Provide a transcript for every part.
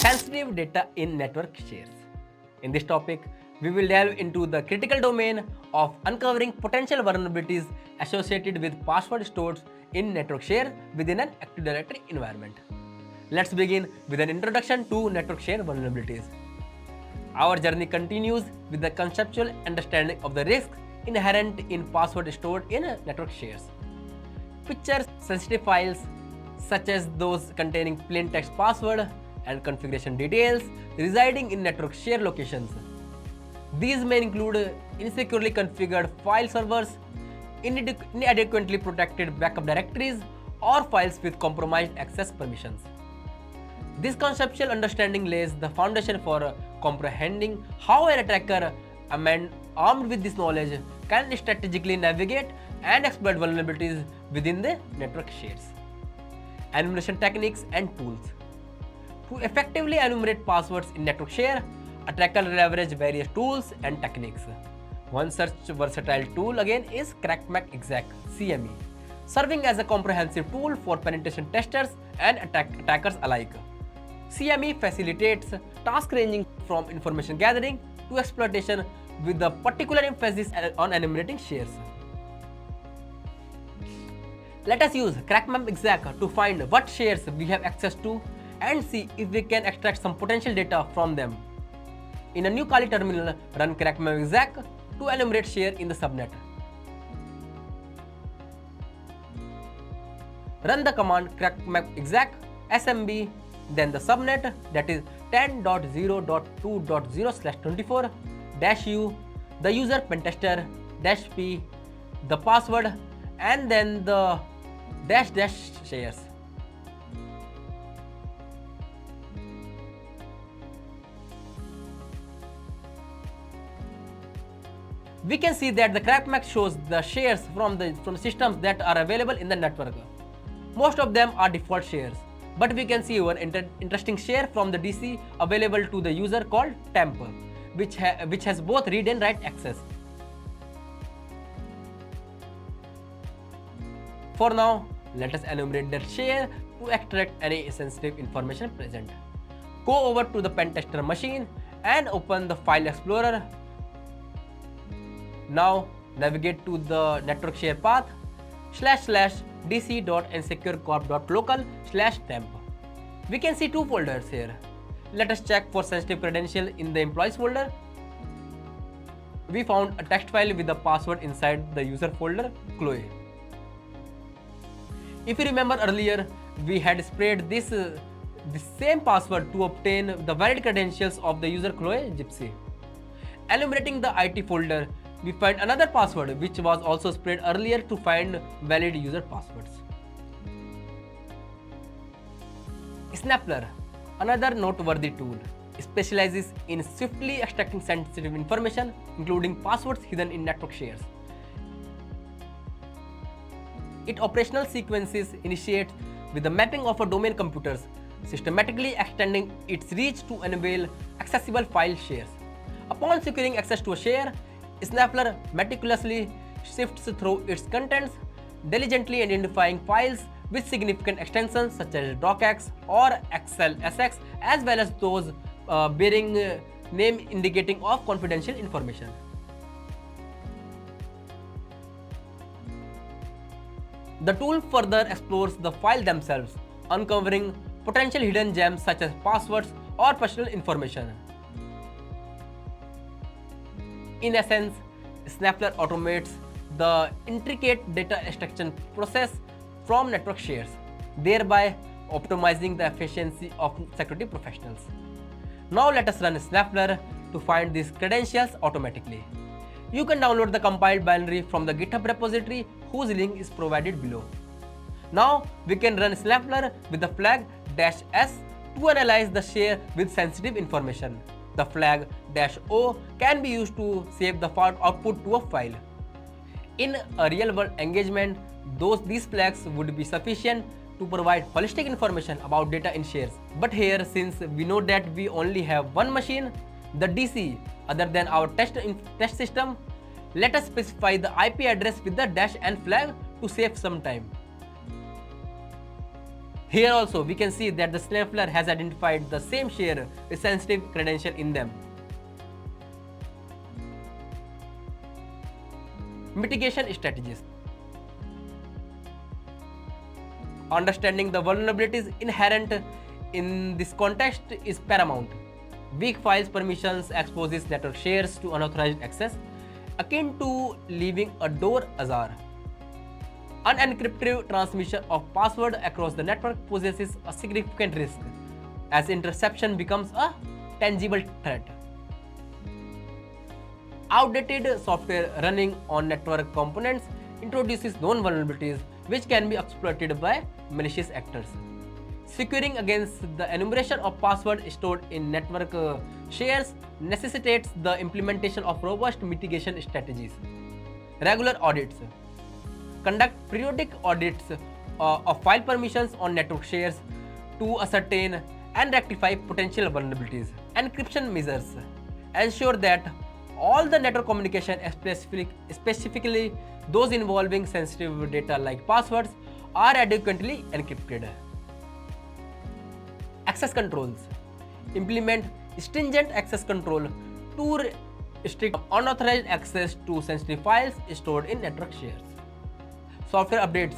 sensitive data in network shares. In this topic, we will delve into the critical domain of uncovering potential vulnerabilities associated with password stored in network share within an Active Directory environment. Let's begin with an introduction to network share vulnerabilities. Our journey continues with the conceptual understanding of the risks inherent in password stored in network shares. Picture sensitive files such as those containing plain text password and configuration details residing in network share locations. These may include insecurely configured file servers, inadequately protected backup directories, or files with compromised access permissions. This conceptual understanding lays the foundation for comprehending how an attacker armed with this knowledge can strategically navigate and exploit vulnerabilities within the network shares. Enumeration techniques and tools. To effectively enumerate passwords in network share, attackers leverage various tools and techniques. One such versatile tool again is CrackMap CME, serving as a comprehensive tool for penetration testers and attackers alike. CME facilitates tasks ranging from information gathering to exploitation with a particular emphasis on enumerating shares. Let us use CrackMap to find what shares we have access to and see if we can extract some potential data from them. In a new Kali terminal, run CrackMap to enumerate share in the subnet. Run the command CrackMap smb, then the subnet, that is 10.0.2.0/24-u, the user pentester -p, the password, and then the -- shares. We can see that the CrackMap shows the shares from the systems that are available in the network. Most of them are default shares, but we can see one interesting share from the DC available to the user called temp, which has both read and write access. For now, let us enumerate that share to extract any sensitive information present. Go over to the pentester machine and open the file explorer. Now navigate to the network share path //dc.nsecurecorp.local/temp. We can see two folders here. Let us check for sensitive credential in the employees folder. We found a text file with the password inside the user folder Chloe. If you remember earlier, we had sprayed the same password to obtain the valid credentials of the user Chloe Gypsy. Enumerating the IT folder, we find another password which was also sprayed earlier to find valid user passwords. Snappler, another noteworthy tool, specializes in swiftly extracting sensitive information, including passwords hidden in network shares. Its operational sequences initiate with the mapping of a domain computers, systematically extending its reach to enable accessible file shares. Upon securing access to a share, Snappler meticulously sifts through its contents, diligently identifying files with significant extensions such as docx or xlsx, as well as those bearing name indicating of confidential information. The tool further explores the file themselves, uncovering potential hidden gems such as passwords or personal information. In essence, Snappler automates the intricate data extraction process from network shares, thereby optimizing the efficiency of security professionals. Now let us run Snappler to find these credentials automatically. You can download the compiled binary from the GitHub repository, whose link is provided below. Now we can run Snappler with the flag -s to analyze the share with sensitive information. The flag -o can be used to save the output to a file. In a real-world engagement, these flags would be sufficient to provide holistic information about data in shares. But here, since we know that we only have one machine, the DC, other than our test system, let us specify the IP address with the -n flag to save some time. Here also we can see that the sniffler has identified the same share with sensitive credential in them. Mitigation strategies. Understanding the vulnerabilities inherent in this context is paramount. Weak files permissions exposes network shares to unauthorized access, akin to leaving a door ajar. Unencrypted transmission of password across the network possesses a significant risk, as interception becomes a tangible threat. Outdated software running on network components introduces known vulnerabilities which can be exploited by malicious actors. Securing against the enumeration of passwords stored in network shares necessitates the implementation of robust mitigation strategies. Regular audits. Conduct periodic audits of file permissions on network shares to ascertain and rectify potential vulnerabilities. Encryption measures. Ensure that all the network communication, specifically those involving sensitive data like passwords, are adequately encrypted. Access controls. Implement stringent access control to restrict unauthorized access to sensitive files stored in network shares. Software updates.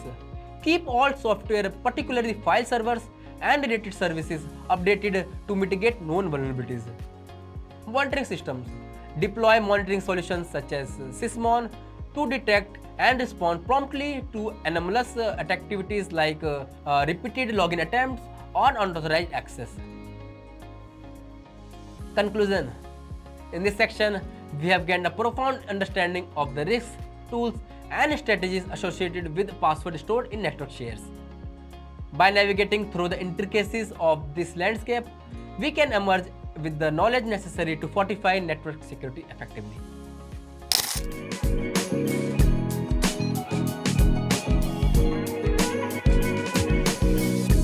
Keep all software, particularly file servers and related services, updated to mitigate known vulnerabilities. Monitoring systems. Deploy monitoring solutions such as Sysmon to detect and respond promptly to anomalous activities like repeated login attempts or unauthorized access. Conclusion. In this section, we have gained a profound understanding of the risks, tools, and strategies associated with password stored in network shares. By navigating through the intricacies of this landscape, we can emerge with the knowledge necessary to fortify network security effectively.